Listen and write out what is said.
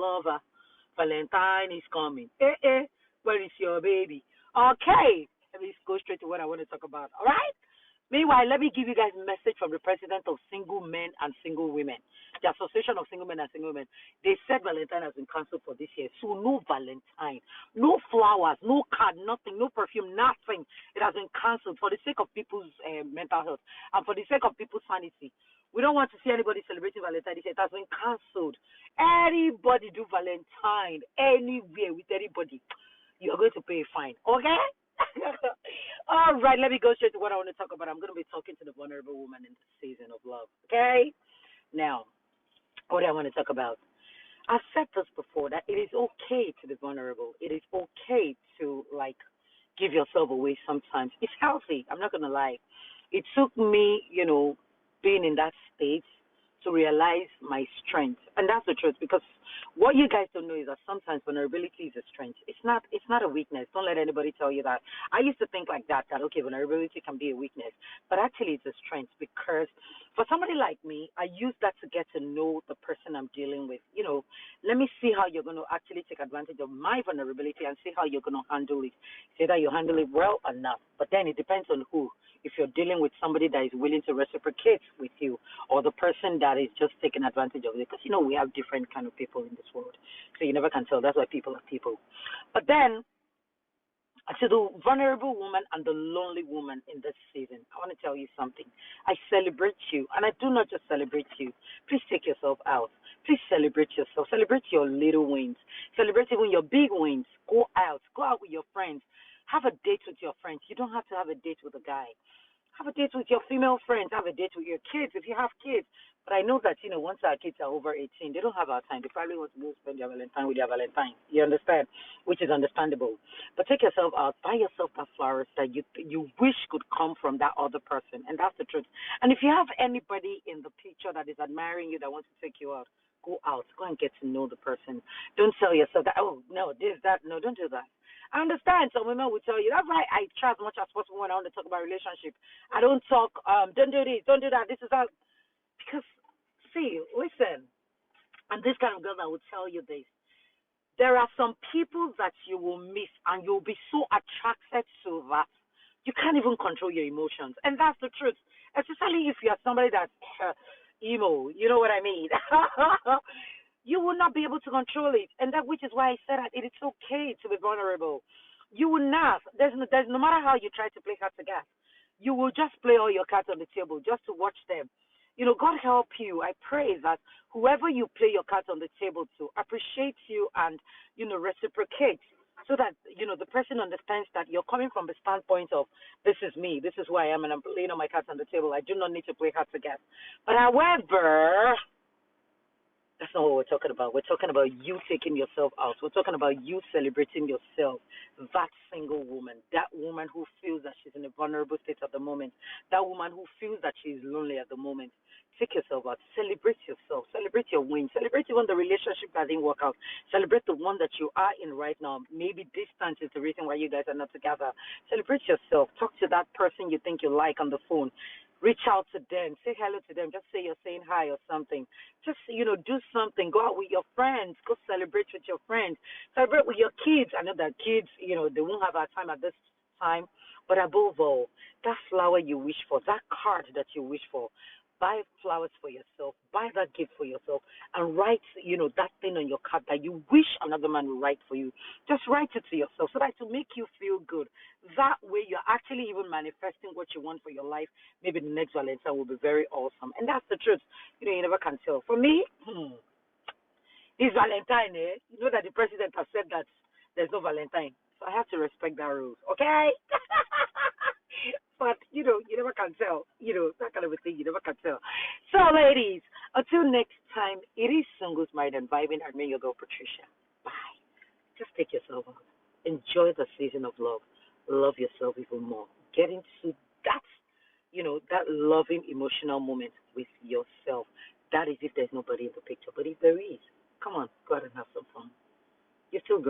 lover. Valentine is coming. Where is your baby? Okay, let me go straight to what I want to talk about. All right. Meanwhile, let me give you guys a message from the president of single men and single women, the Association of Single Men and Single Women. They said Valentine has been cancelled for this year. So no Valentine, no flowers, no card, nothing, no perfume, nothing. It has been cancelled for the sake of people's mental health and for the sake of people's sanity. We don't want to see anybody celebrating Valentine this year. It has been cancelled. Anybody do Valentine anywhere with anybody, you're going to pay a fine. Okay? All right, let me go straight to what I want to talk about. I'm going to be talking to the vulnerable woman in the season of love. Okay? Now, what I want to talk about. I've said this before that it is okay to be vulnerable. It is okay to, like, give yourself away sometimes. It's healthy. I'm not going to lie. It took me, being in that state to realize my strength. And that's the truth because what you guys don't know is that sometimes vulnerability is a strength. It's not a weakness. Don't let anybody tell you that. I used to think like that okay, vulnerability can be a weakness. But actually it's a strength because for somebody like me, I use that to get to know the person I'm dealing with. Let me see how you're gonna actually take advantage of my vulnerability and see how you're gonna handle it. Say that you handle it well or not. But then it depends on who. If you're dealing with somebody that is willing to reciprocate with you or the person that is just taking advantage of it, because we have different kind of people in this world, so you never can tell. That's why people are people. But then to the vulnerable woman and the lonely woman in this season, I want to tell you something. I celebrate you, and I do not just celebrate you. Please take yourself out. Please celebrate yourself. Celebrate your little wins. Celebrate even your big wins. Go out. Go out with your friends. Have a date with your friends. You don't have to have a date with a guy. Have a date with your female friends. Have a date with your kids if you have kids. But I know that, once our kids are over 18, they don't have our time. They probably want to go spend their Valentine with their Valentine. You understand? Which is understandable. But take yourself out. Buy yourself that flowers that you wish could come from that other person. And that's the truth. And if you have anybody in the picture that is admiring you that wants to take you out, go out. Go and get to know the person. Don't tell yourself that, oh, no, this, that. No, don't do that. I understand some women will tell you, that's why I try as much as possible when I want to talk about relationship. I don't talk, don't do this, don't do that, this is that. Because, see, listen, and this kind of girl that will tell you this, there are some people that you will miss and you'll be so attracted to that you can't even control your emotions. And that's the truth. Especially if you are somebody that's emo, you know what I mean? You will not be able to control it. And that which is why I said that it is okay to be vulnerable. You will not. There's no matter how you try to play hard to get, you will just play all your cards on the table just to watch them. God help you. I pray that whoever you play your cards on the table to appreciates you and, reciprocates so that, the person understands that you're coming from the standpoint of this is me, this is who I am, and I'm playing all my cards on the table. I do not need to play hard to get. But however, that's not what we're talking about. We're talking about you taking yourself out. We're talking about you celebrating yourself. That single woman, that woman who feels that she's in a vulnerable state at the moment, that woman who feels that she's lonely at the moment. Take yourself out. Celebrate yourself. Celebrate your wins. Celebrate even the relationship that didn't work out. Celebrate the one that you are in right now. Maybe distance is the reason why you guys are not together. Celebrate yourself. Talk to that person you think you like on the phone. Reach out to them, say hello to them, just say you're saying hi or something. Just, do something. Go out with your friends. Go celebrate with your friends. Celebrate with your kids. I know that kids, they won't have our time at this time. But above all, that flower you wish for, that card that you wish for, buy flowers for yourself, buy that gift for yourself, and write, that thing on your card that you wish another man would write for you. Just write it to yourself so that to make you feel good. That way you're actually even manifesting what you want for your life. Maybe the next Valentine will be very awesome. And that's the truth. You never can tell. For me, this Valentine, you know that the president has said that there's no Valentine. So I have to respect that rules, okay? But, you never can tell. That kind of a thing, you never can tell. So, ladies, until next time, it is Singles Married and Vibing. I'm your girl, Patricia. Bye. Just take yourself out. Enjoy the season of love. Love yourself even more. Get into that, that loving emotional moment with yourself. That is if there's nobody in the picture. But if there is, come on, go out and have some fun. You're still growing.